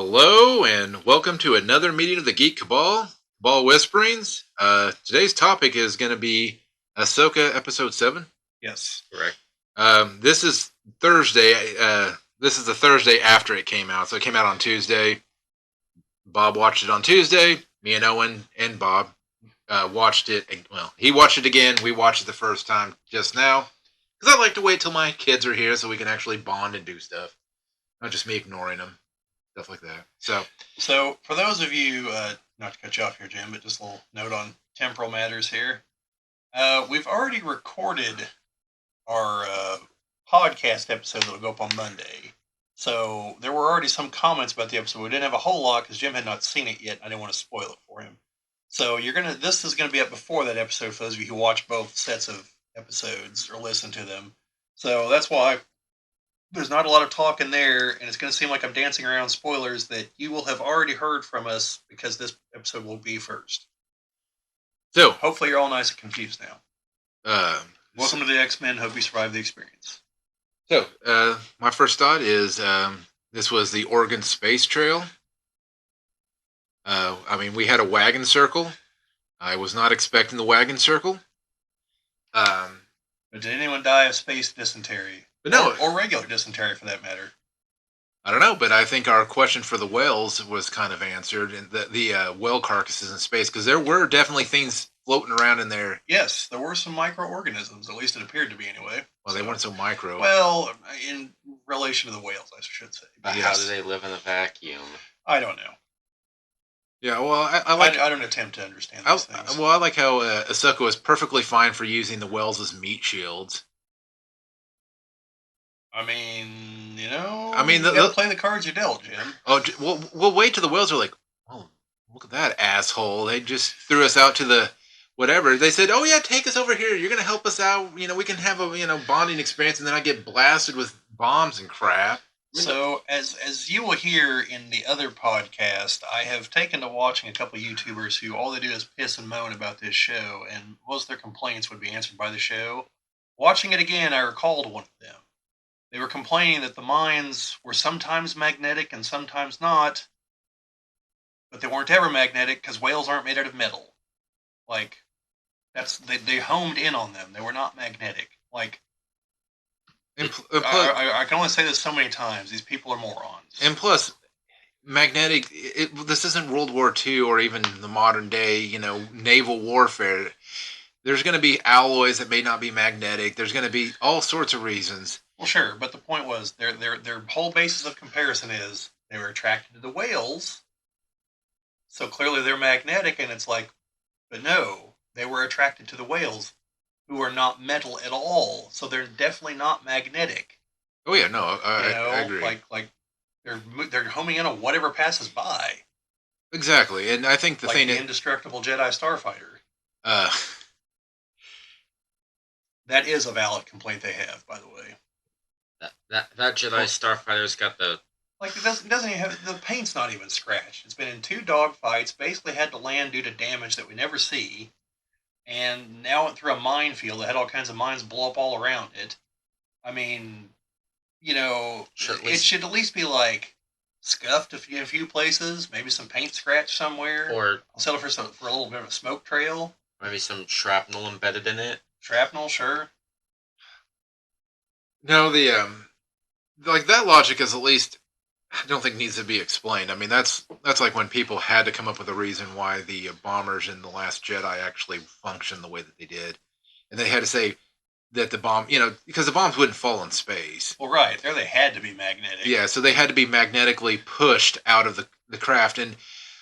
Hello, and welcome to another meeting of the Geek Cabal Whisperings. Today's topic is going to be Ahsoka Episode 7. Yes. Correct. This is Thursday. This is the Thursday after it came out. So it came out on Tuesday. Bob watched it on Tuesday. Me and Owen and Bob watched it. Well, he watched it again. We watched it the first time just now. Because I like to wait till my kids are here so we can actually bond and do stuff. Not just me ignoring them. Stuff like that. So for those of you, not to cut you off here, Jim, but just a little note on temporal matters here. We've already recorded our podcast episode that will go up on Monday. So there were already some comments about the episode. We didn't have a whole lot because Jim had not seen it yet. I didn't want to spoil it for him. So this is gonna be up before that episode for those of you who watch both sets of episodes or listen to them. So that's why there's not a lot of talk in there, and it's going to seem like I'm dancing around spoilers that you will have already heard from us because this episode will be first. So hopefully you're all nice and confused now. Welcome to the X-Men. Hope you survive the experience. So, my first thought is this was the Oregon Space Trail. We had a wagon circle. I was not expecting the wagon circle. But did anyone die of space dysentery? But no, or regular dysentery for that matter. I don't know, but I think our question for the whales was kind of answered, and the whale carcasses in space, because there were definitely things floating around in there. Yes, there were some microorganisms, at least it appeared to be anyway. Well, they weren't so micro. Well, in relation to the whales, I should say. But yes. How do they live in a vacuum? I don't know. Yeah, well, I don't attempt to understand these things. Well, I like how Ahsoka was perfectly fine for using the whales as meat shields. I mean, you they'll play the cards you dealt, Jim. Oh, we'll wait till the whales are like, oh, look at that asshole. They just threw us out to the whatever. They said, oh, yeah, take us over here. You're going to help us out. We can have a, bonding experience, and then I get blasted with bombs and crap. So, as you will hear in the other podcast, I have taken to watching a couple of YouTubers who all they do is piss and moan about this show, and most of their complaints would be answered by the show. Watching it again, I recalled one of them. They were complaining that the mines were sometimes magnetic and sometimes not, but they weren't ever magnetic because whales aren't made out of metal. Like, they homed in on them. They were not magnetic. Like, I can only say this so many times. These people are morons. And plus, magnetic. This isn't World War II or even the modern day, naval warfare. There's going to be alloys that may not be magnetic. There's going to be all sorts of reasons. Well, sure, but the point was their whole basis of comparison is they were attracted to the whales, so clearly they're magnetic, and it's like, but no, they were attracted to the whales, who are not metal at all, so they're definitely not magnetic. Oh yeah, no, I agree. Like they're homing in on whatever passes by. Exactly, and I think the indestructible Jedi starfighter. That is a valid complaint they have, by the way. That Jedi starfighter's got the... Like, it doesn't even have... The paint's not even scratched. It's been in 2 dogfights, basically had to land due to damage that we never see, and now went through a minefield that had all kinds of mines blow up all around it. I mean, sure, it should at least be, like, scuffed in a few places, maybe some paint scratch somewhere. Or... I'll settle for a little bit of a smoke trail. Maybe some shrapnel embedded in it. Shrapnel, sure. No, that logic is at least, I don't think needs to be explained. I mean, that's like when people had to come up with a reason why the bombers in The Last Jedi actually functioned the way that they did. And they had to say that the bomb, because the bombs wouldn't fall in space. Well, right. There they had to be magnetic. Yeah, so they had to be magnetically pushed out of the craft. And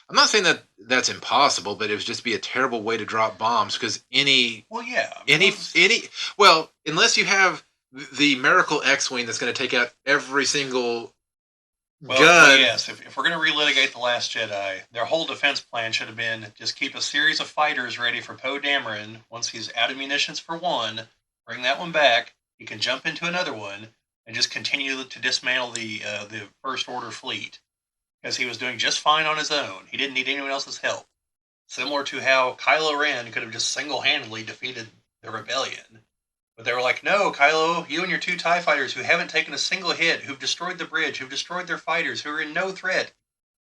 I'm not saying that that's impossible, but it would just be a terrible way to drop bombs because unless you have the miracle X-Wing that's going to take out every single gun. Well, yes, if we're going to relitigate The Last Jedi, their whole defense plan should have been just keep a series of fighters ready for Poe Dameron. Once he's out of munitions for one, bring that one back. He can jump into another one and just continue to dismantle the First Order fleet. Because he was doing just fine on his own. He didn't need anyone else's help. Similar to how Kylo Ren could have just single-handedly defeated the rebellion. But they were like, no, Kylo, you and your 2 TIE fighters who haven't taken a single hit, who've destroyed the bridge, who've destroyed their fighters, who are in no threat,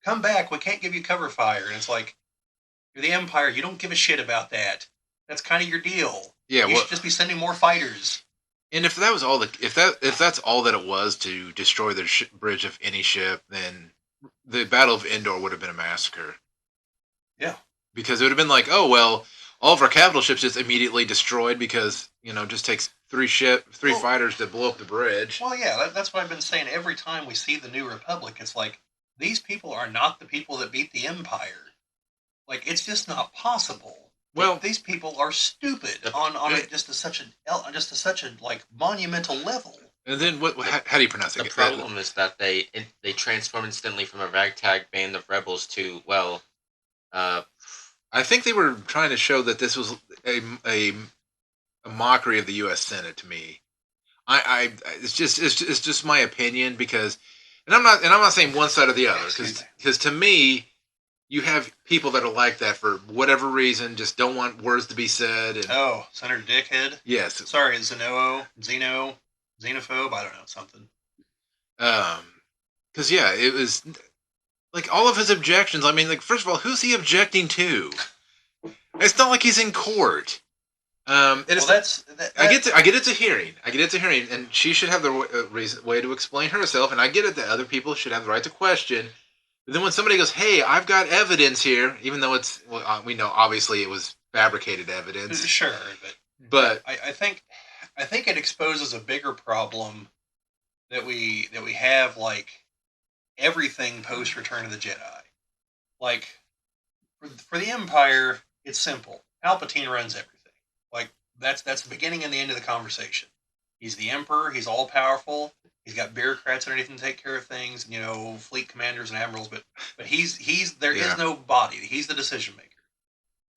come back. We can't give you cover fire. And it's like, you're the Empire. You don't give a shit about that. That's kind of your deal. Yeah, You should just be sending more fighters. and if that was all if that's all that it was to destroy the bridge of any ship, then the Battle of Endor would have been a massacre. Yeah. Because it would have been like, oh well, all of our capital ships just immediately destroyed because just takes three fighters to blow up the bridge. Well, yeah, that's what I've been saying. Every time we see the New Republic, it's like these people are not the people that beat the Empire. Like it's just not possible. Well, these people are stupid on just to such a like monumental level. And then what? How do you pronounce it? The problem is that they transform instantly from a ragtag band of rebels to I think they were trying to show that this was a mockery of the U.S. Senate to me. It's just my opinion because, and I'm not saying one side or the other because to me, you have people that are like that for whatever reason, just don't want words to be said. And, Senator Dickhead. Yes. Sorry, xenophobe. I don't know, something. Because it was like all of his objections. I mean, like first of all, who's he objecting to? It's not like he's in court. And I get it's a hearing. And she should have the way to explain herself. And I get it that other people should have the right to question. But then when somebody goes, "Hey, I've got evidence here," even though we know obviously it was fabricated evidence. Sure, but I think it exposes a bigger problem that we have, like everything post Return of the Jedi. Like for the Empire, it's simple. Palpatine runs everything. Like that's the beginning and the end of the conversation. He's the Emperor. He's all powerful. He's got bureaucrats underneath him to take care of things, fleet commanders and admirals, but there is no body. He's the decision maker.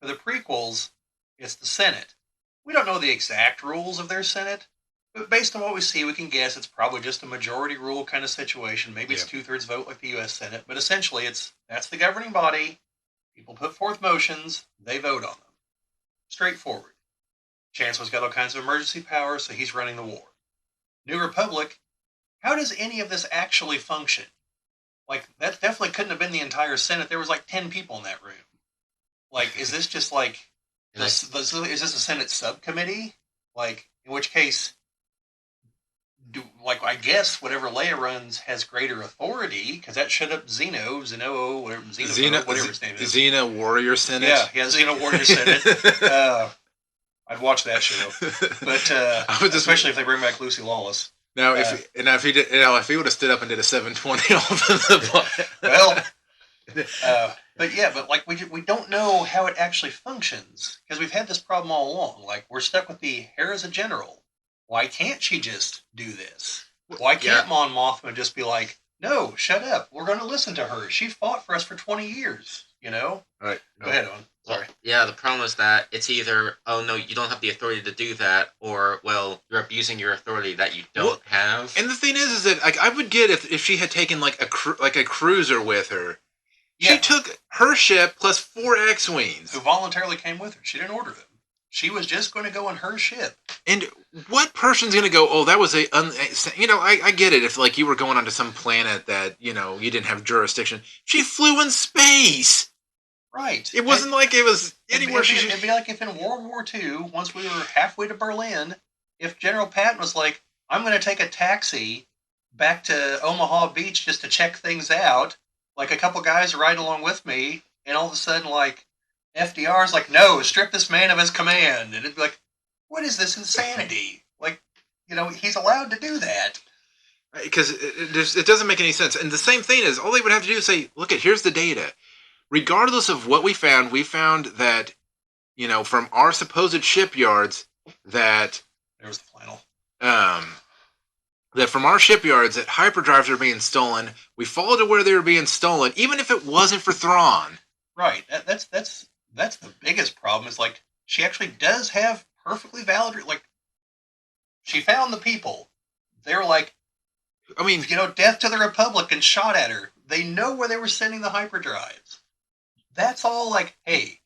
For the prequels, it's the Senate. We don't know the exact rules of their Senate, but based on what we see, we can guess it's probably just a majority rule kind of situation. Maybe it's 2/3 vote like the U.S. Senate, but essentially that's the governing body. People put forth motions, they vote on them. Straightforward. Chancellor's got all kinds of emergency powers, so he's running the war. New Republic. How does any of this actually function? Like, that definitely couldn't have been the entire Senate. There was like 10 people in that room. Like, is this just like, is this a Senate subcommittee? Like, in which case, I guess whatever Leia runs has greater authority, because that shut up Xeno, whatever his name is. Xena Warrior Senate? Yeah, Xena Warrior Senate. I'd watch that show. But, especially if they bring back Lucy Lawless. Now, if he would have stood up and did a 720 off the well, but like we don't know how it actually functions because we've had this problem all along. Like we're stuck with the Hera's a general. Why can't she just do this? Why can't Mon Mothma just be like, no, shut up. We're going to listen to her. She fought for us for 20 years. All right. Go ahead, Owen. Sorry. Yeah, the problem is that it's either, oh no, you don't have the authority to do that, or, well, you're abusing your authority that you don't have. And the thing is that I would get if she had taken like a cruiser with her. Yeah. She took her ship plus 4 X-Wings. Who voluntarily came with her. She didn't order them. She was just going to go on her ship. And what person's going to go, oh, that was I get it if like you were going onto some planet that, you didn't have jurisdiction. She flew in space. Right. It wasn't like it was anywhere. It'd be like if in World War II, once we were halfway to Berlin, if General Patton was like, I'm going to take a taxi back to Omaha Beach just to check things out, like a couple guys ride along with me, and all of a sudden, like, FDR's like, no, strip this man of his command. And it'd be like, what is this insanity? Like, he's allowed to do that. Because it doesn't make any sense. And the same thing is, all they would have to do is say, look, here's the data. Regardless of what we found that, from our supposed shipyards that... There's the flannel. That from our shipyards that hyperdrives are being stolen. We followed to where they were being stolen, even if it wasn't for Thrawn. Right. That's the biggest problem. Is like she actually does have perfectly valid. Like she found the people. They were like, I mean, death to the Republic, and shot at her. They know where they were sending the hyperdrives. That's all. Like, hey,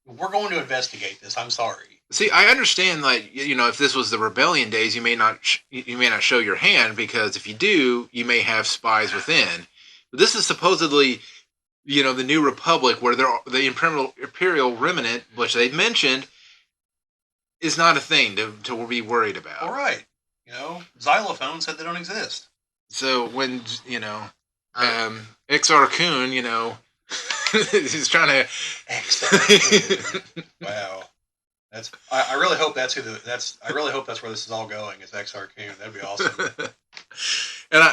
we're going to investigate this. I'm sorry. See, I understand, like, if this was the rebellion days, you may not show your hand, because if you do, you may have spies within. But this is supposedly the New Republic, where the Imperial Remnant, which they mentioned, is not a thing to be worried about. All right. Xylophone said they don't exist. So when XR Coon, he's trying to XR Coon. Wow. I really hope that's I really hope that's where this is all going. Is XR Coon? That'd be awesome. And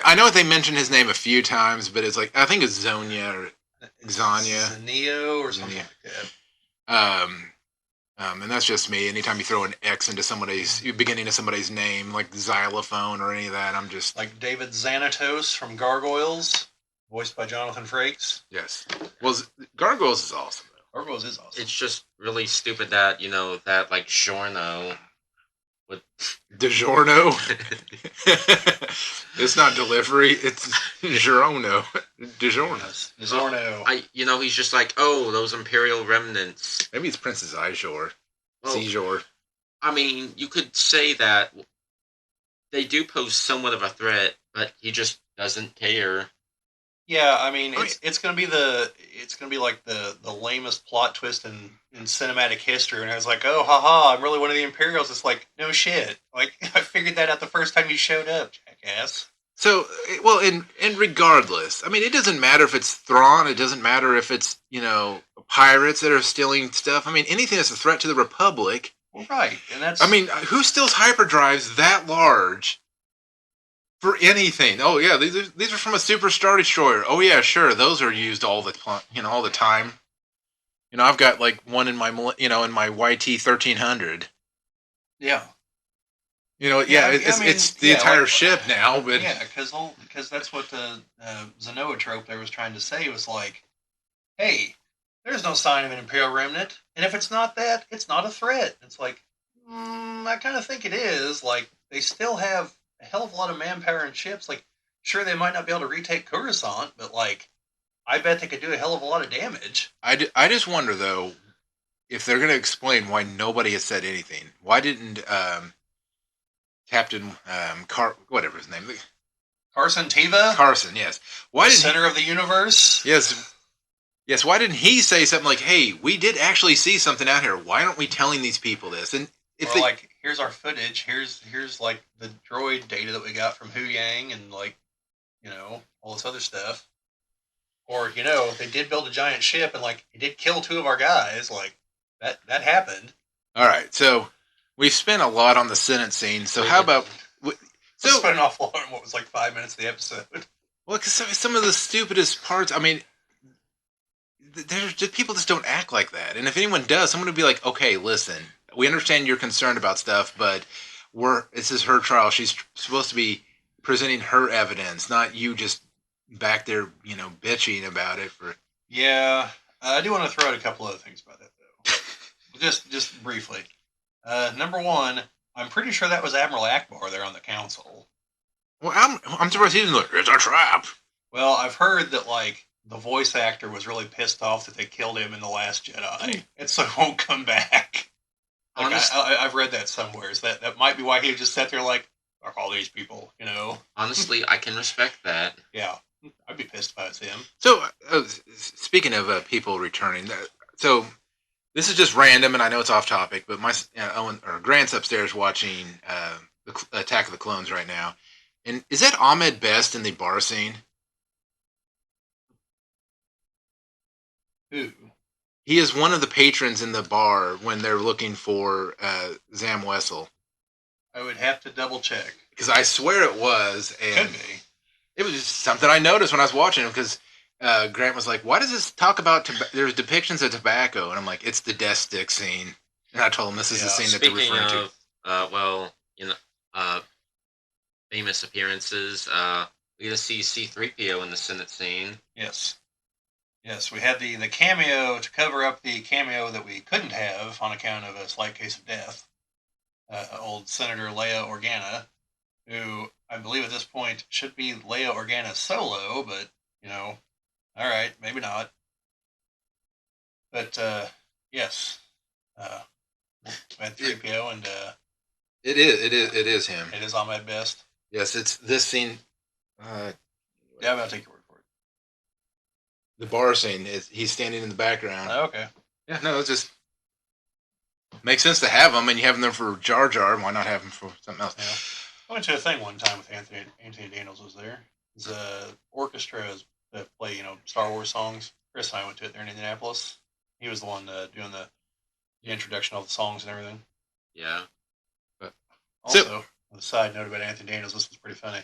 I know they mentioned his name a few times, but it's like I think it's Zonia or Xania, Zanio or something like that. And that's just me. Anytime you throw an X into somebody's beginning of somebody's name, like xylophone or any of that, I'm just like David Xanatos from Gargoyles, voiced by Jonathan Frakes. Yes. Well, Gargoyles is awesome. Gargoyles is awesome. It's just really stupid that that like Giorno would DiGiorno. It's not delivery. It's Giorno. DiGiorno. DiGiorno. He's just like, oh, those Imperial remnants. Maybe it's Princess Izor. Well, Seizor. I mean, you could say that they do pose somewhat of a threat, but he just doesn't care. Yeah, I mean, it's gonna be like the lamest plot twist in cinematic history, and I was like, oh, haha, I'm really one of the Imperials. It's like, no shit. Like, I figured that out the first time you showed up, jackass. So, well, and regardless, I mean, it doesn't matter if it's Thrawn. It doesn't matter if it's pirates that are stealing stuff. I mean, anything that's a threat to the Republic. Well, right, and that's. I mean, who steals hyperdrives that large? For anything. Oh yeah, these are from a super star destroyer. Oh yeah, sure, those are used all the all the time. I've got like one in my in my YT 1300. Yeah. It's the entire ship now, but yeah, because that's what the Xenotrope there was trying to say was like, hey, there's no sign of an Imperial remnant, and if it's not that, it's not a threat. It's like, I kind of think it is. Like, they still have a hell of a lot of manpower and ships. Like, sure, they might not be able to retake Coruscant, but like, I bet they could do a hell of a lot of damage. I just wonder though if they're going to explain why nobody has said anything. Why didn't Captain whatever his name, Carson Teva? Carson, yes. Why the center of the universe? Yes, why didn't he say something like, hey, we did actually see something out here. Why aren't we telling these people this? And if like, here's our footage. Here's like the droid data that we got from Hu Yang and like, all this other stuff. Or, they did build a giant ship and like it did kill 2 of our guys. Like that happened. All right, so we've spent a lot on the Senate scene. So how about we spent an awful lot on what was like 5 minutes of the episode. Well, because some of the stupidest parts. I mean, there's just people just don't act like that. And if anyone does, someone would be like, okay, listen, we understand you're concerned about stuff, but this is her trial. She's supposed to be presenting her evidence, not you just back there, bitching about it. Yeah, I do want to throw out a couple other things about that, though. just briefly. Number one, I'm pretty sure that was Admiral Akbar there on the council. Well, I'm surprised he didn't look. It's a trap. Well, I've heard that, like, the voice actor was really pissed off that they killed him in The Last Jedi, and so he won't come back. Like, I've read that somewhere. So that might be why he just sat there like, fuck all these people, Honestly, I can respect that. Yeah, I'd be pissed if I was him. So, speaking of people returning, so this is just random, and I know it's off topic, but my Grant's upstairs watching the Attack of the Clones right now. And is that Ahmed Best in the bar scene? Who? He is one of the patrons in the bar when they're looking for Zam Wessel. I would have to double check. Because I swear it was. And could be. It was just something I noticed when I was watching it, because Grant was like, why does this talk about there's depictions of tobacco? And I'm like, it's the death stick scene. And I told him this is the scene that they're referring to. Famous appearances. We get to see C-3PO in the Senate scene. Yes, we had the cameo to cover up the cameo that we couldn't have on account of a slight case of death. Old Senator Leia Organa, who I believe at this point should be Leia Organa Solo, but, all right, maybe not. But, yes, we had 3PO, and it is him. It is Ahmed Best. Yes, it's this scene. Yeah, I'm going to take your word for it. the bar scene. He's standing in the background. Oh, okay. Yeah, no, it just makes sense to have them, and you have them there for Jar Jar. Why not have them for something else? Yeah. I went to a thing one time with Anthony Daniels was there. It's orchestra that play Star Wars songs. Chris and I went to it there in Indianapolis. He was the one doing the introduction of the songs and everything. Yeah. But also, on the side note about Anthony Daniels, this was pretty funny.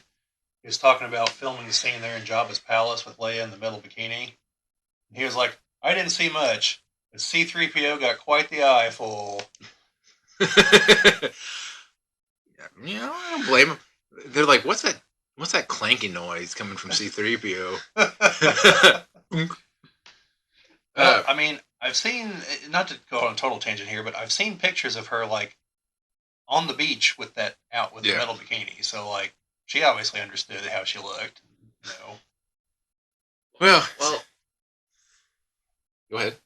He was talking about filming the scene there in Jabba's palace with Leia in the metal bikini. And he was like, I didn't see much, but C-3PO got quite the eyeful. I don't blame them. They're like, what's that clanking noise coming from C-3PO? Well, I mean, I've seen, not to go on a total tangent here, but I've seen pictures of her, like, on the beach with the metal bikini. So, like, she obviously understood how she looked. Well, go ahead.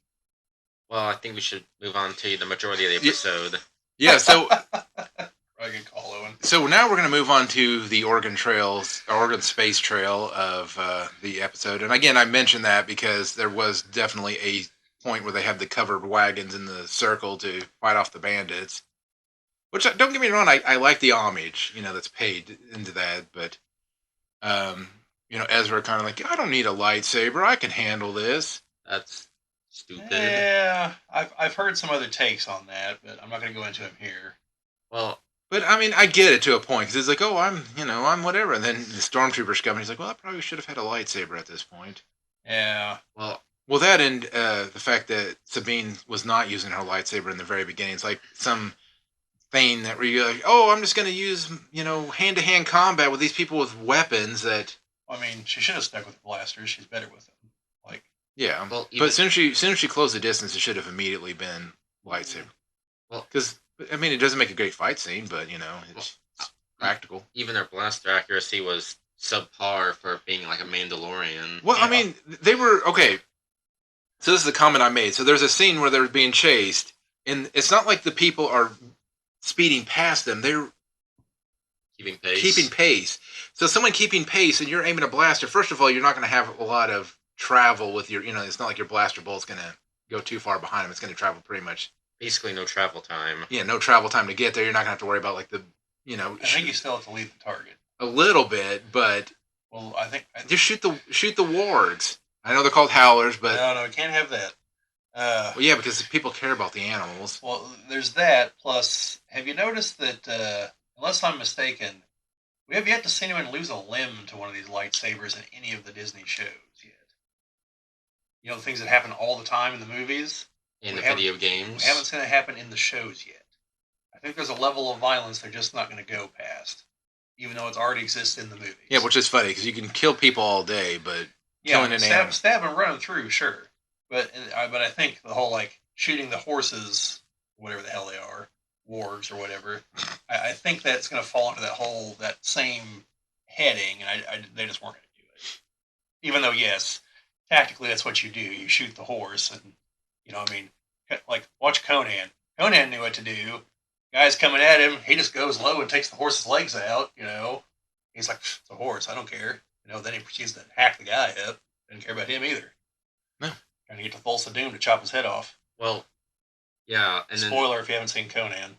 Well, I think we should move on to the majority of the episode. Yeah, so good call, Owen. So now we're going to move on to the Oregon Space Trail of the episode. And again, I mentioned that because there was definitely a point where they had the covered wagons in the circle to fight off the bandits. Which, don't get me wrong, I like the homage, that's paid into that. But, Ezra kind of like, I don't need a lightsaber. I can handle this. That's stupid. Yeah, I've heard some other takes on that, but I'm not going to go into them here. Well, but I mean, I get it to a point because it's like, oh, I'm whatever. And then the stormtroopers come and he's like, well, I probably should have had a lightsaber at this point. Yeah. Well, that and the fact that Sabine was not using her lightsaber in the very beginning. It's like some thing that where you're like, oh, I'm just going to use, hand-to-hand combat with these people with weapons that. I mean, she should have stuck with blasters. She's better with them. Like. Yeah. Well, but as soon as she closed the distance, it should have immediately been lightsaber. Well, because. I mean, it doesn't make a great fight scene, but, it's practical. Even their blaster accuracy was subpar for being like a Mandalorian. Well, yeah. I mean, they were... Okay, so this is the comment I made. So there's a scene where they're being chased, and it's not like the people are speeding past them. They're... Keeping pace. So someone keeping pace, and you're aiming a blaster, first of all, you're not going to have a lot of travel with your... it's not like your blaster bolt's going to go too far behind them. It's going to travel pretty much... Basically, no travel time. Yeah, no travel time to get there. You're not going to have to worry about, like, the, I think you still have to leave the target. A little bit, but... Well, I think... Just shoot the wargs. I know they're called howlers, but... No, we can't have that. Well, yeah, because people care about the animals. Well, there's that, plus, have you noticed that, unless I'm mistaken, we have yet to see anyone lose a limb to one of these lightsabers in any of the Disney shows yet? The things that happen all the time in the movies? In the video games. We haven't seen it happen in the shows yet. I think there's a level of violence they're just not going to go past, even though it already exists in the movies. Yeah, which is funny, because you can kill people all day, but killing an animal... Stab and run them through, sure. But I think the whole, like, shooting the horses, whatever the hell they are, wargs or whatever, I think that's going to fall into that same heading, and they just weren't going to do it. Even though, yes, tactically that's what you do. You shoot the horse, and... like, watch Conan. Conan knew what to do. Guy's coming at him. He just goes low and takes the horse's legs out, He's like, it's a horse. I don't care. Then he proceeds to hack the guy up. Didn't care about him either. No. Trying to get to Thulsa Doom to chop his head off. Well, yeah. And Spoiler if you haven't seen Conan.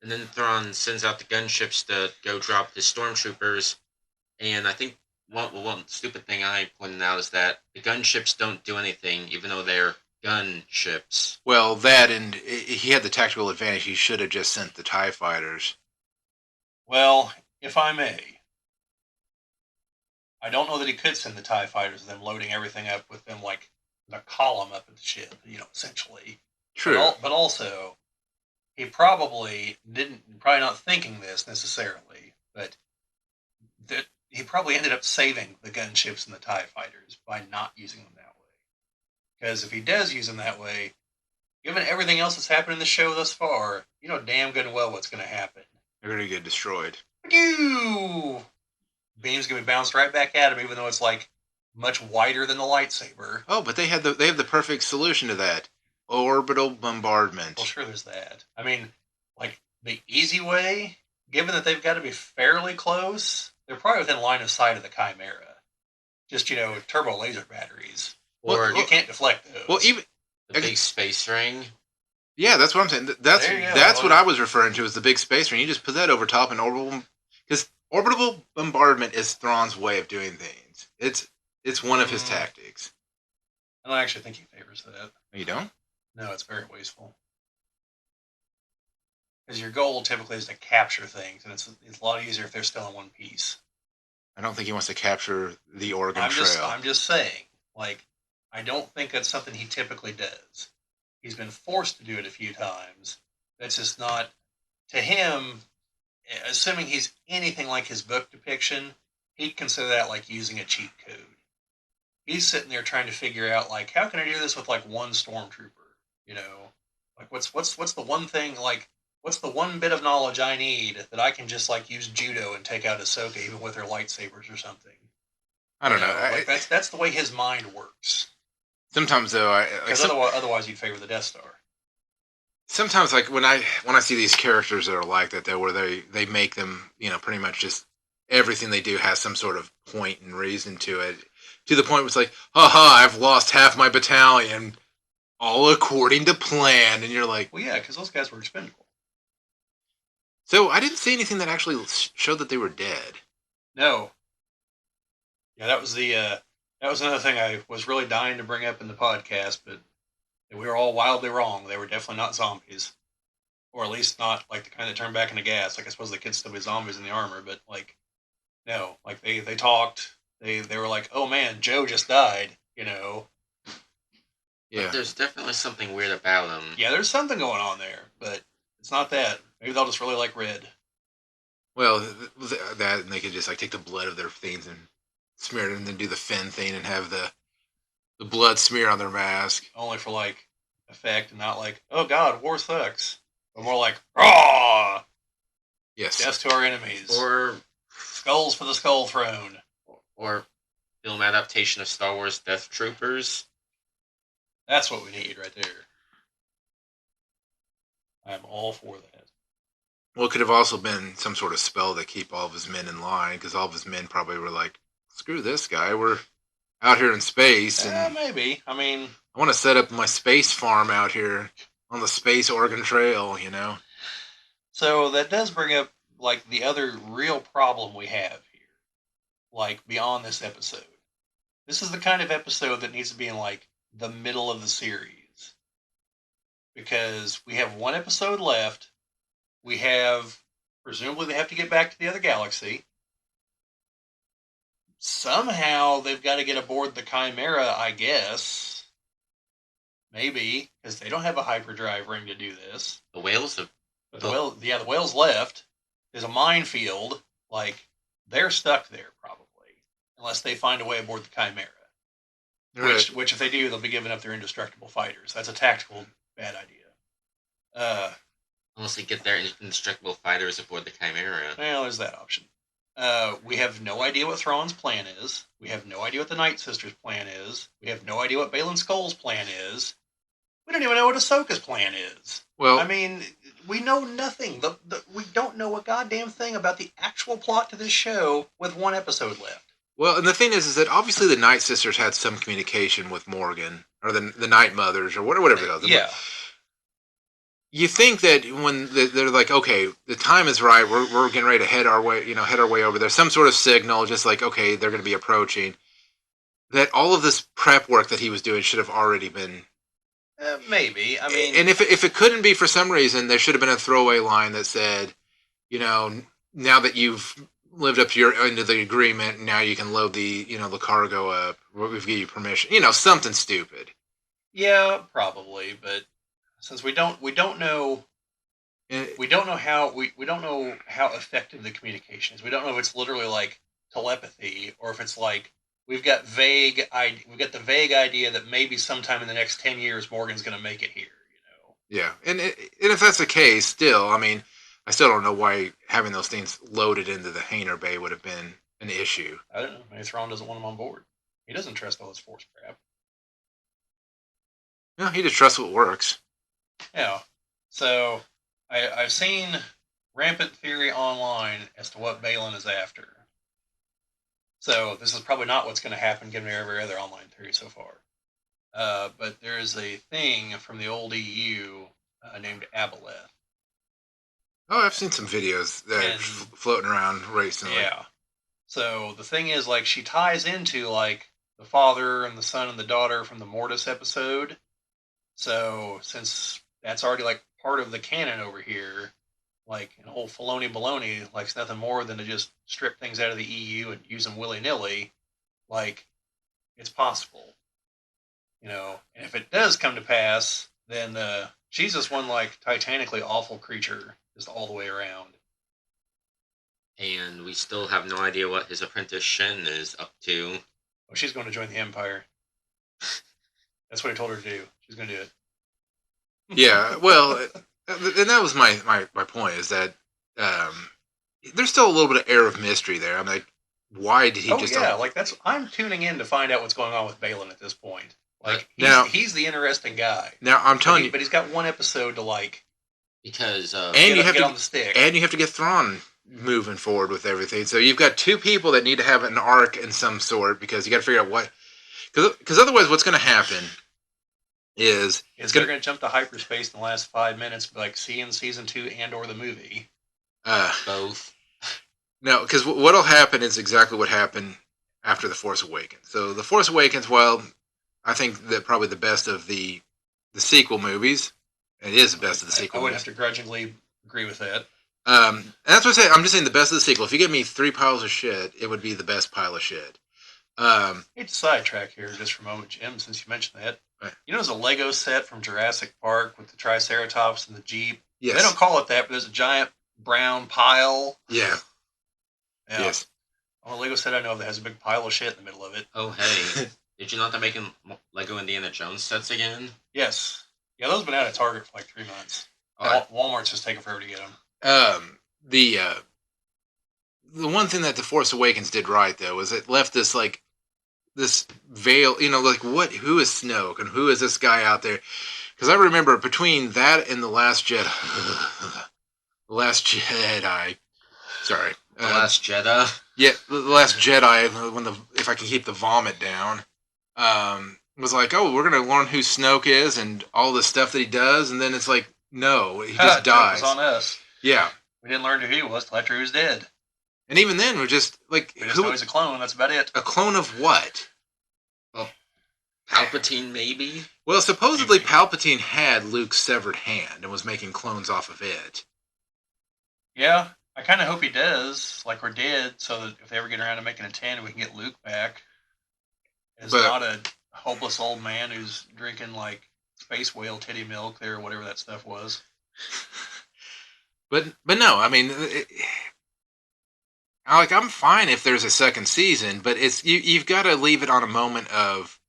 And then Thrawn sends out the gunships to go drop his stormtroopers. And I think one stupid thing I pointed out is that the gunships don't do anything, even though they're gunships. Well, that, and he had the tactical advantage. He should have just sent the TIE fighters. Well, if I may, I don't know that he could send the TIE fighters, them loading everything up with them like the column up at the ship, essentially. True. But also, he probably not thinking this necessarily, but that he probably ended up saving the gunships and the TIE fighters by not using them that way. Because if he does use them that way, given everything else that's happened in the show thus far, you know damn good and well what's going to happen. They're going to get destroyed. Beam's going to be bounced right back at him, even though it's like much wider than the lightsaber. Oh, but they have the perfect solution to that. Orbital bombardment. Well, sure, there's that. I mean, like, the easy way, given that they've got to be fairly close, they're probably within line of sight of the Chimera. just turbo laser batteries. Or You can't deflect those. Well, even the big space ring. yeah, that's what I'm saying. That's what I was referring to as the big space ring. You just put that over top and orbital, because orbital bombardment is Thrawn's way of doing things. It's one of his tactics. I don't actually think he favors that. You don't? No, it's very wasteful. Because your goal typically is to capture things, and it's a lot easier if they're still in one piece. I don't think he wants to capture the Oregon Trail. I'm just saying, like, I don't think that's something he typically does. He's been forced to do it a few times. That's just not, to him, assuming he's anything like his book depiction, he'd consider that like using a cheat code. He's sitting there trying to figure out, like, how can I do this with like one stormtrooper? Like what's the one thing, like, what's the one bit of knowledge I need that I can just like use judo and take out Ahsoka even with her lightsabers or something? I don't know. Like that's the way his mind works. Sometimes though, because otherwise you'd favor the Death Star. Sometimes, like when I see these characters that are like that, though, where they make them, pretty much just everything they do has some sort of point and reason to it, to the point where it's like, haha, I've lost half my battalion, all according to plan, and you're like, well, yeah, because those guys were expendable. So I didn't see anything that actually showed that they were dead. No. Yeah, that was another thing I was really dying to bring up in the podcast, but we were all wildly wrong. They were definitely not zombies, or at least not like the kind that turn back into gas. Like, I suppose they could still be zombies in the armor, but like, no, like they talked. They were like, oh man, Joe just died. Yeah. But there's definitely something weird about them. Yeah, there's something going on there, but it's not that. Maybe they'll just really like red. Well, that, and they could just like take the blood of their things and smear it, and then do the fin thing and have the blood smear on their mask. Only for like effect, and not like, oh god, war sucks. But more like, raw. Yes. Death to our enemies. Or skulls for the Skull Throne. Or film adaptation of Star Wars Death Troopers. That's what we need right there. I'm all for that. Well, it could have also been some sort of spell to keep all of his men in line, because all of his men probably were like, screw this guy, we're out here in space. And maybe. I mean, I want to set up my space farm out here on the Space Oregon Trail, So that does bring up, like, the other real problem we have here. Like, beyond this episode. This is the kind of episode that needs to be in, like, the middle of the series. Because we have one episode left. We have, presumably they have to get back to the other galaxy. Somehow they've got to get aboard the Chimera, I guess. Maybe, because they don't have a hyperdrive ring to do this. The whales have... But the whales left. There's a minefield. Like, they're stuck there, probably. Unless they find a way aboard the Chimera. Right. Which, if they do, they'll be giving up their indestructible fighters. That's a tactical bad idea. Unless they get their indestructible fighters aboard the Chimera. Well, there's that option. We have no idea what Thrawn's plan is. We have no idea what the Night Sisters' plan is. We have no idea what Baylan Skoll's plan is. We don't even know what Ahsoka's plan is. Well, I mean, we know nothing. We don't know a goddamn thing about the actual plot to this show with one episode left. Well, and the thing is that obviously the Night Sisters had some communication with Morgan, or the Night Mothers, or whatever they call them. Yeah. You think that when they're like, okay, the time is right, we're getting ready to head our way over there. Some sort of signal, just like, okay, they're going to be approaching. That all of this prep work that he was doing should have already been. Maybe. I mean, and if it couldn't be for some reason, there should have been a throwaway line that said, now that you've lived up to your end of the agreement, now you can load the the cargo up. We've given you permission. Something stupid. Yeah, probably, but. Since we don't know how effective the communication is. We don't know if it's literally like telepathy or if it's like we've got the vague idea that maybe sometime in the next 10 years Morgan's going to make it here. Yeah, and if that's the case, still, I mean, I still don't know why having those things loaded into the hangar bay would have been an issue. I don't know. Maybe Thrawn doesn't want them on board. He doesn't trust all this Force crap. No, he just trusts what works. Yeah, so I've seen rampant theory online as to what Baylan is after. So this is probably not what's going to happen given every other online theory so far. But there is a thing from the old EU named Aboleth. Oh, I've seen some videos that are And floating around recently. yeah. So the thing is, like, she ties into like the father and the son and the daughter from the Mortis episode. So since that's already like part of the canon over here, like an whole Filoni baloney likes nothing more than to just strip things out of the EU and use them willy nilly. Like, it's possible, you know. And if it does come to pass, then she's just one like titanically awful creature, just all the way around. And we still have no idea what his apprentice Shen is up to. Well, she's going to join the Empire. That's what I told her to do. She's going to do it. Yeah, well, and that was my point is that there's still a little bit of air of mystery there. I'm like, why did he Oh just? yeah, like I'm tuning in to find out what's going on with Balin at this point. Like he's the interesting guy. Now I'm telling you, but he's got one episode to like. Because and you have get to on the stick, and you have to get Thrawn moving forward with everything. So you've got two people that need to have an arc in some sort because you got to figure out what, because otherwise, what's going to happen is they're going to jump to hyperspace in the last 5 minutes, like seeing season 2 and/or the movie. Both. No, because what'll happen is exactly what happened after The Force Awakens. So The Force Awakens, well, I think that probably the best of the sequel movies. It is the best of the sequel. I would have to grudgingly agree with that. And that's what I say. I'm just saying the best of the sequel. If you give me 3 piles of shit, it would be the best pile of shit. Hate to sidetrack here just for a moment, Jim, since you mentioned that. Right. You know, there's a Lego set from Jurassic Park with the Triceratops and the Jeep. Yes. They don't call it that, but there's a giant brown pile. Yeah. Yeah. Yes. On a Lego set I know of that has a big pile of shit in the middle of it. Oh, hey. Did you know they're making Lego Indiana Jones sets again? Yes. Yeah, those have been out at Target for like 3 months. Walmart's just taking forever to get them. The one thing that The Force Awakens did right, though, was it left this, like, this veil, you know, like, who is Snoke and who is this guy out there? Because I remember between that and The Last Jedi, The Last Jedi, sorry. The Last Jedi? Yeah, The Last Jedi, if I can keep the vomit down, was like, oh, we're going to learn who Snoke is and all the stuff that he does, and then it's like, no, he just dies. It was on us. Yeah. We didn't learn who he was till after he was dead. And even then, we're just like... We just know he's a clone, that's about it. A clone of what? Well, Palpatine, maybe? Well, supposedly Palpatine had Luke's severed hand and was making clones off of it. Yeah, I kind of hope he does, like we're dead, so that if they ever get around to making a 10, we can get Luke back. It's not a hopeless old man who's drinking, like, space whale titty milk there, or whatever that stuff was. But no, I mean... I'm fine if there's a second season, but it's you've got to leave it on a moment of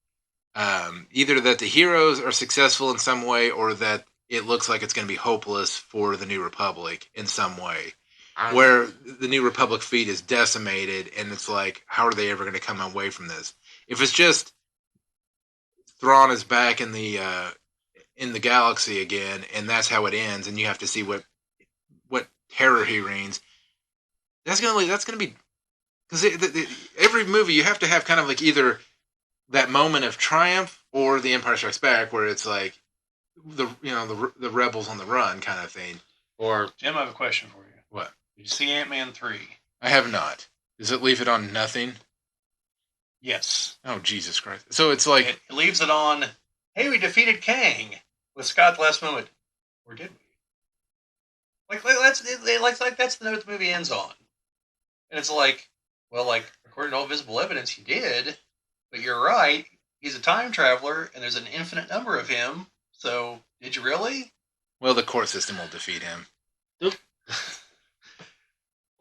either that the heroes are successful in some way, or that it looks like it's going to be hopeless for the New Republic in some way, where the New Republic fleet is decimated, and it's like, how are they ever going to come away from this? If it's just Thrawn is back in the galaxy again, and that's how it ends, and you have to see what terror he reigns. That's gonna be because every movie you have to have kind of like either that moment of triumph or the Empire Strikes Back, where it's like the rebels on the run kind of thing. Or Jim, I have a question for you. What? Did you see Ant-Man 3? I have not. Does it leave it on nothing? Yes. Oh, Jesus Christ! So it's like it leaves it on. Hey, we defeated Kang with Scott at the last moment, or did we? Like that's the note the movie ends on. And it's like, well, like, according to all visible evidence, you did. But you're right. He's a time traveler, and there's an infinite number of him. So, did you really? Well, the court system will defeat him.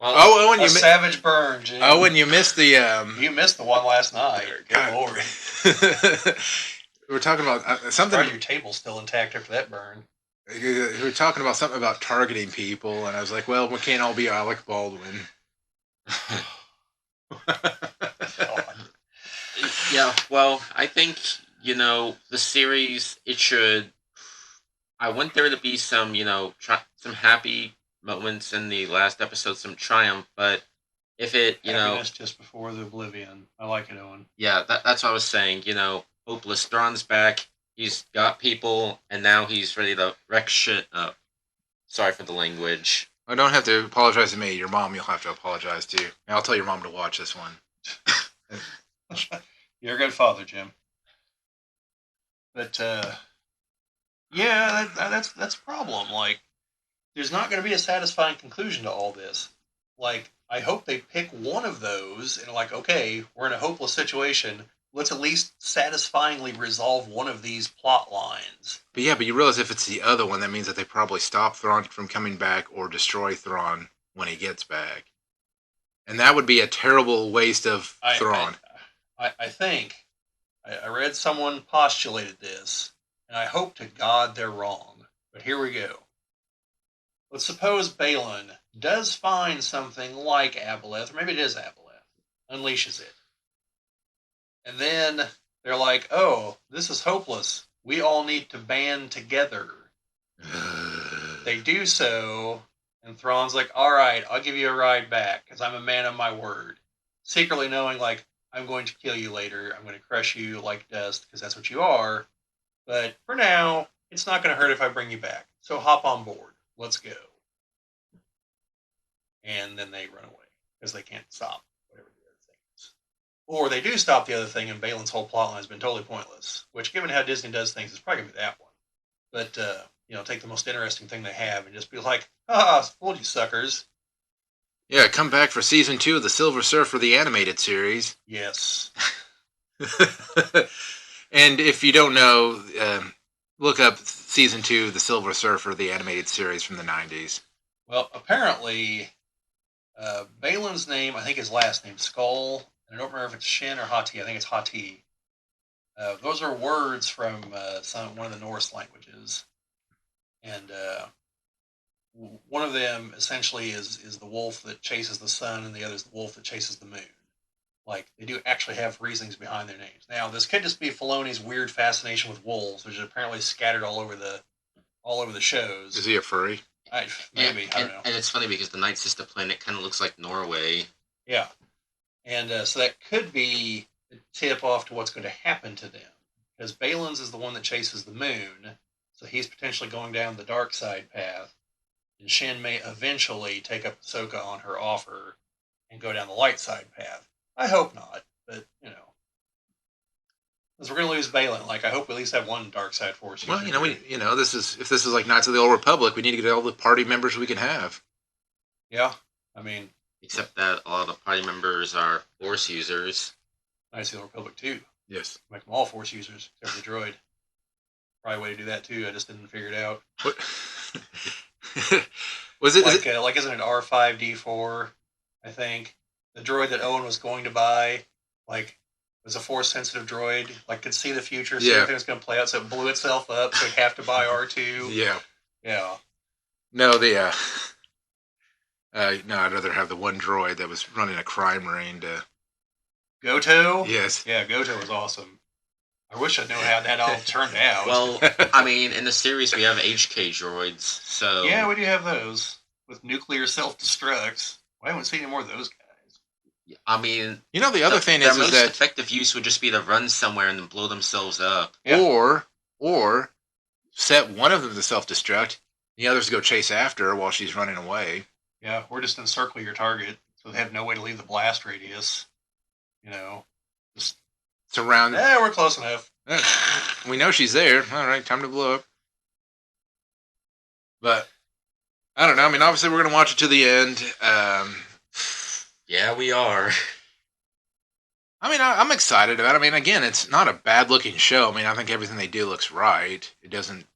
Well, Owen, you savage burn, Jim. Owen, you missed the... You missed the one last night. Good Lord. We're talking about something... Your table's still intact after that burn. We were talking about something about targeting people, and I was like, well, we can't all be Alec Baldwin. Yeah, well, I think, the series, it should... I want there to be some, some happy moments in the last episode, some triumph, but if it, Happiness just before the oblivion. I like it, Owen. yeah, that's what I was saying. Hopeless Thrawn's back. He's got people, and now he's ready to wreck shit up. Sorry for the language. I don't have to apologize to me. Your mom, you'll have to apologize to. And I'll tell your mom to watch this one. You're a good father, Jim. But yeah, that's a problem. Like, there's not going to be a satisfying conclusion to all this. Like, I hope they pick one of those and like, okay, we're in a hopeless situation. Let's at least satisfyingly resolve one of these plot lines. But yeah, but you realize if it's the other one, that means that they probably stop Thrawn from coming back or destroy Thrawn when he gets back. And that would be a terrible waste of Thrawn. I think I read someone postulated this, and I hope to God they're wrong. But here we go. Let's suppose Balin does find something like Aboleth, or maybe it is Aboleth, unleashes it. And then they're like, oh, this is hopeless. We all need to band together. They do so, and Thrawn's like, all right, I'll give you a ride back, because I'm a man of my word. Secretly knowing, like, I'm going to kill you later. I'm going to crush you like dust, because that's what you are. But for now, it's not going to hurt if I bring you back. So hop on board. Let's go. And then they run away, because they can't stop whatever the other thing is. Or they do stop the other thing, and Balin's whole plotline has been totally pointless. Which, given how Disney does things, is probably going to be that one. But, take the most interesting thing they have and just be like, fooled you suckers. Yeah, come back for season 2 of the Silver Surfer, the animated series. Yes. And if you don't know, look up season 2 of the Silver Surfer, the animated series from the 90s. Well, apparently, Balin's name, I think his last name, Skull, and I don't remember if it's Shin or Hati. I think it's Hati. Those are words from one of the Norse languages. And one of them essentially is the wolf that chases the sun, and the other is the wolf that chases the moon. Like, they do actually have reasonings behind their names. Now, this could just be Filoni's weird fascination with wolves, which is apparently scattered all over the shows. Is he a furry? Maybe, I don't know. And it's funny because the Night Sister planet kind of looks like Norway. Yeah. And so that could be a tip off to what's going to happen to them. Because Balin's is the one that chases the moon, so he's potentially going down the dark side path. And Shin may eventually take up Ahsoka on her offer and go down the light side path. I hope not, but, because we're going to lose Balin. Like, I hope we at least have one dark side force. Well, if this is like Knights of the Old Republic, we need to get all the party members we can have. Yeah, I mean, except that a lot of the party members are Force users. Knights of the Old Republic too. Yes, make them all Force users except for the droid. Probably a way to do that too. I just didn't figure it out. What? Was it like isn't it R5D4? I think the droid that Owen was going to buy, like, was a Force sensitive droid, like could see the future, so everything was going to play out, so it blew itself up, so it'd have to buy R2. Yeah. No, no, I'd rather have the one droid that was running a crime ring to. Goto? Yes. Yeah, Goto was awesome. I wish I knew how that all turned out. Well, I mean, in the series we have HK droids, so... Yeah, we do have those, with nuclear self-destructs. I haven't seen any more of those guys. I mean... the other thing is most that... effective use would just be to run somewhere and then blow themselves up. Yeah. Or set one of them to self-destruct, the others go chase after her while she's running away. Yeah, or just encircle your target, so they have no way to leave the blast radius. Just... surround. Yeah, we're close enough. We know she's there. All right, time to blow up. But I don't know. I mean, obviously, we're going to watch it to the end. Yeah, we are. I mean, I'm excited about it. I mean, again, it's not a bad-looking show. I mean, I think everything they do looks right. It doesn't...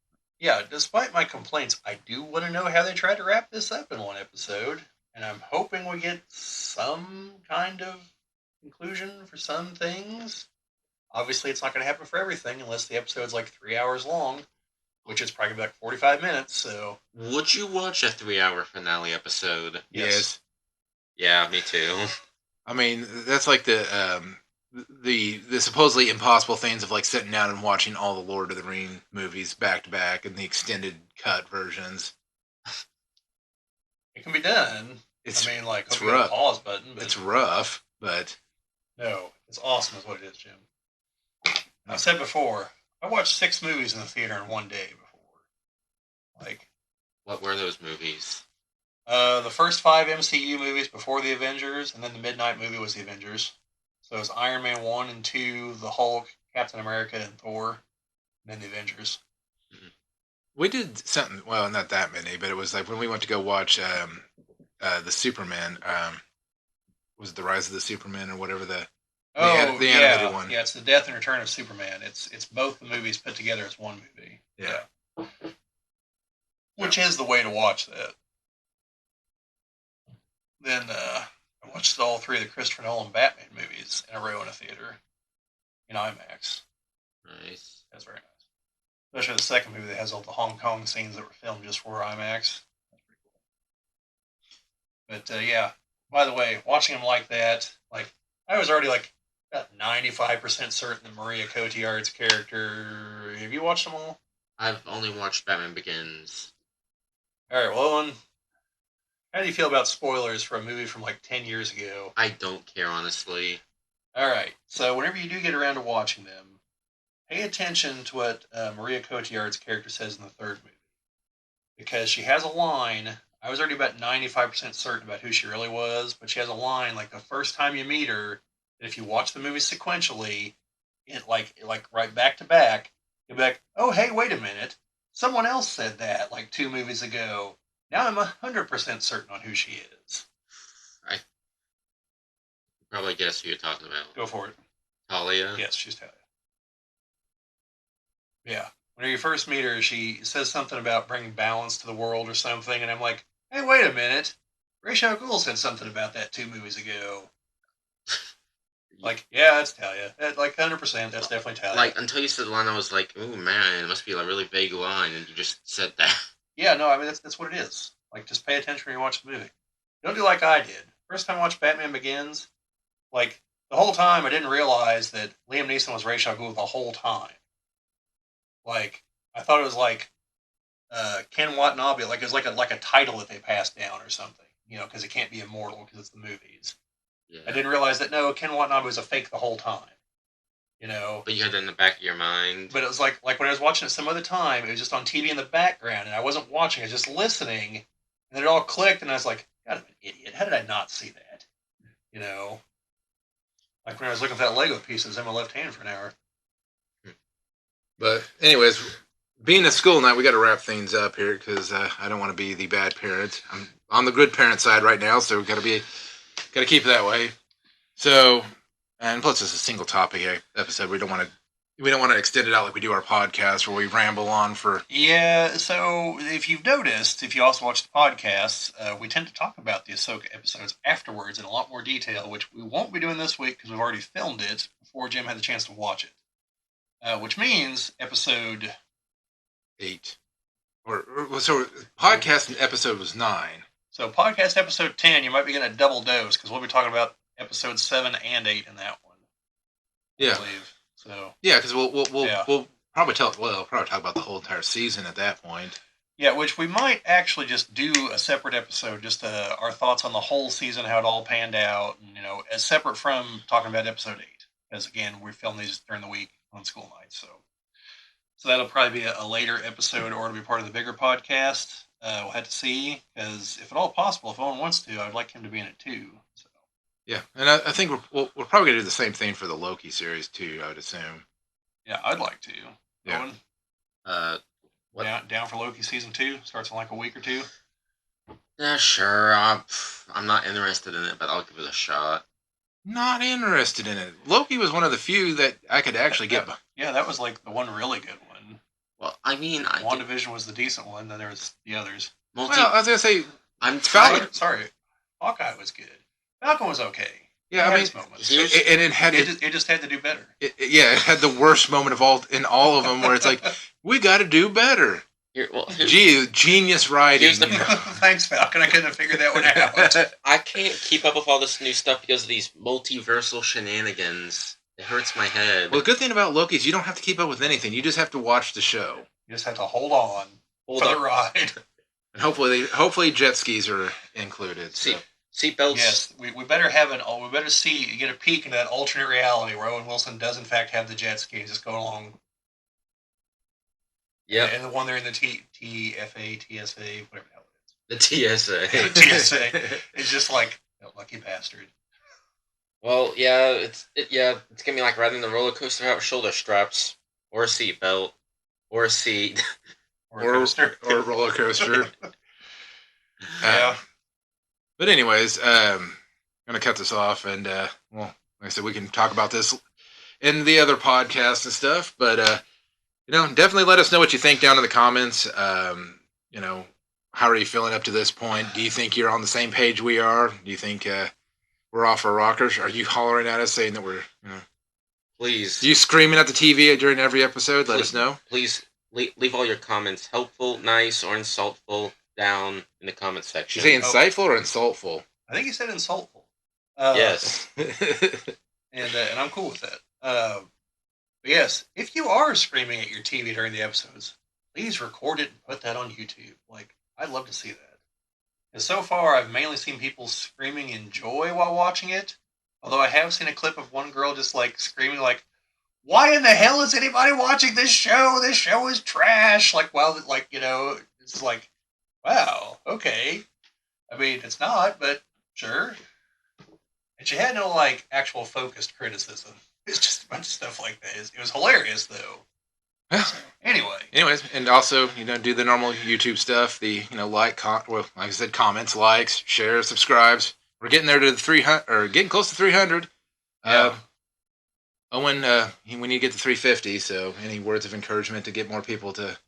Yeah, despite my complaints, I do want to know how they tried to wrap this up in one episode. And I'm hoping we get some kind of conclusion for some things. Obviously, it's not going to happen for everything unless the episode's like 3 hours long, which is probably like 45 minutes, so... Would you watch a 3-hour finale episode? Yes. Yeah, me too. I mean, that's like the supposedly impossible things of like sitting down and watching all the Lord of the Rings movies back to back and the extended cut versions. It can be done. It's I mean, like, it's hope you got a rough. pause button. But It's rough, but no, it's awesome is what it is, Jim. I've said before, I watched 6 movies in the theater in one day before. Like, What were those movies? the first 5 MCU movies before the Avengers, and then the midnight movie was the Avengers. So it was Iron Man 1 and 2, the Hulk, Captain America, and Thor, and then the Avengers. we did something. Well, not that many, but it was like when we went to go watch the Superman. Was it the Rise of the Superman or whatever the animated one? Yeah, it's the Death and Return of Superman. It's both the movies put together as one movie. Yeah. Which is the way to watch that. Then I watched all 3 of the Christopher Nolan Batman movies in a row in a theater in IMAX. Nice. That's very nice. Especially the second movie that has all the Hong Kong scenes that were filmed just for IMAX. That's pretty cool. But yeah, by the way, watching them like that, like I was already like about 95% certain that Maria Cotillard's character. Have you watched them all? I've only watched Batman Begins. All right, well, Owen, how do you feel about spoilers for a movie from like 10 years ago? I don't care, honestly. All right, so whenever you do get around to watching them, pay attention to what Maria Cotillard's character says in the third movie. Because she has a line. I was already about 95% certain about who she really was, but she has a line like the first time you meet her, that if you watch the movie sequentially, it like right back to back, you'll be like, oh, hey, wait a minute. Someone else said that like 2 movies ago. Now I'm 100% certain on who she is. I probably guess who you're talking about. Go for it. Talia? Yes, she's Talia. Yeah. When you first meet her, she says something about bringing balance to the world or something, and I'm like, hey, wait a minute. Ra's al Ghul said something about that 2 movies ago. Like, yeah, that's Talia. Like, 100%, that's definitely Talia. Like, until you said the line, I was like, oh man, it must be a really vague line, and you just said that. Yeah, no, I mean, that's what it is. Like, just pay attention when you watch the movie. Don't do like I did. First time I watched Batman Begins, like, the whole time I didn't realize that Liam Neeson was Ra's al Ghul the whole time. Like, I thought it was like Ken Watanabe, like it was like a title that they passed down or something, you know, because it can't be immortal because it's the movies. Yeah. I didn't realize that no, Ken Watanabe was a fake the whole time, you know. But you had that in the back of your mind. But it was like when I was watching it some other time, it was just on TV in the background, and I wasn't watching; I was just listening, and then it all clicked, and I was like, God, I'm an idiot. How did I not see that? You know, like when I was looking for that Lego piece that was in my left hand for an hour. But anyways, being a school night, we got to wrap things up here because I don't want to be the bad parent. I'm on the good parent side right now, so we got to keep it that way. So, and plus it's a single topic episode. We don't want to extend it out like we do our podcast where we ramble on for. Yeah. So if you've noticed, if you also watch the podcasts, we tend to talk about the Ahsoka episodes afterwards in a lot more detail, which we won't be doing this week because we've already filmed it before Jim had the chance to watch it. Which means episode 8. So podcast episode was 9. So podcast episode 10, you might be getting a double dose because we'll be talking about episode 7 and 8 in that one. Yeah. I believe. So yeah, because we'll probably talk about the whole entire season at that point. Yeah, which we might actually just do a separate episode, just our thoughts on the whole season, how it all panned out, and as separate from talking about episode 8. Because again, we film these during the week on school nights, so that'll probably be a later episode, or it'll be part of the bigger podcast. We'll have to see, because if at all possible, if Owen wants to, I'd like him to be in it too. So. Yeah, and I think we're probably going to do the same thing for the Loki series too, I would assume. Yeah, I'd like to. Yeah. Owen? Down for Loki season 2? Starts in like a week or 2? Yeah, sure. I'm not interested in it, but I'll give it a shot. Not interested in it. Loki was one of the few that I could actually get. Yeah, that was like the one really good one. Well, I mean, WandaVision was the decent one. Then there was the others. Well, I was gonna say, I'm tired. Sorry, Hawkeye was good. Falcon was okay. Yeah, I mean, it just had to do better. It had the worst moment of all in all of them, where it's like, we got to do better. Genius writing. Thanks, Falcon. I couldn't have figured that one out. I can't keep up with all this new stuff because of these multiversal shenanigans. It hurts my head. Well, the good thing about Loki is you don't have to keep up with anything. You just have to watch the show. You just have to hold on for the ride. And hopefully jet skis are included. See, Seatbelts. Yes, we better have we better get a peek into that alternate reality where Owen Wilson does in fact have the jet ski and just going along. Yeah. And the one there in the TFA, TSA, whatever the hell it is. The TSA. The TSA. It's just like, lucky bastard. Well, yeah, it's gonna be like riding the roller coaster without shoulder straps, or a seatbelt, or a seat, or a roller coaster. Yeah. But anyways, I'm gonna cut this off, and well, like I said, we can talk about this in the other podcasts and stuff. But definitely let us know what you think down in the comments. How are you feeling up to this point? Do you think you're on the same page we are? Do you think we're off our rockers? Are you hollering at us saying that we're, Please. Are you screaming at the TV during every episode? Let us know. Please leave all your comments, helpful, nice, or insultful, down in the comment section. Did you say insightful or insultful? I think he said insultful. Yes. and I'm cool with that. But yes, if you are screaming at your TV during the episodes, please record it and put that on YouTube. I'd love to see that. And so far, I've mainly seen people screaming in joy while watching it. Although I have seen a clip of one girl just screaming "Why in the hell is anybody watching this show? This show is trash!" It's wow, okay. I mean, it's not, but sure. And she had no actual focused criticism. It's just a bunch of stuff like that. It was hilarious though. Yeah. So, anyways, and also do the normal YouTube stuff. The like I said, comments, likes, shares, subscribes. We're getting there to the 300, or getting close to 300. Yeah. Owen, we need to get to 350. So, any words of encouragement to get more people to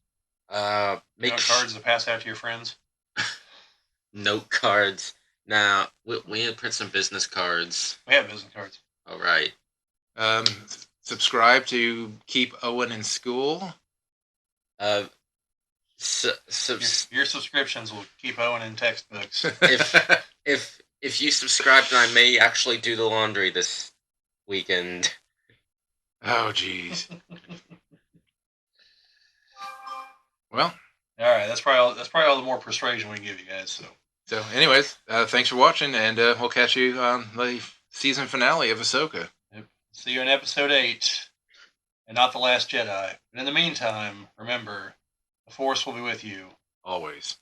make cards to pass out to your friends? Note cards. Now we need to print some business cards. We have business cards. All right. Subscribe to keep Owen in school. Your subscriptions will keep Owen in textbooks. If you subscribe, then I may actually do the laundry this weekend. Oh, jeez. Well, all right. That's probably all the more persuasion we can give you guys. So, anyways, thanks for watching, and we'll catch you on the season finale of Ahsoka. Yep. See you in episode 8, and not The Last Jedi. But in the meantime, remember, the Force will be with you always.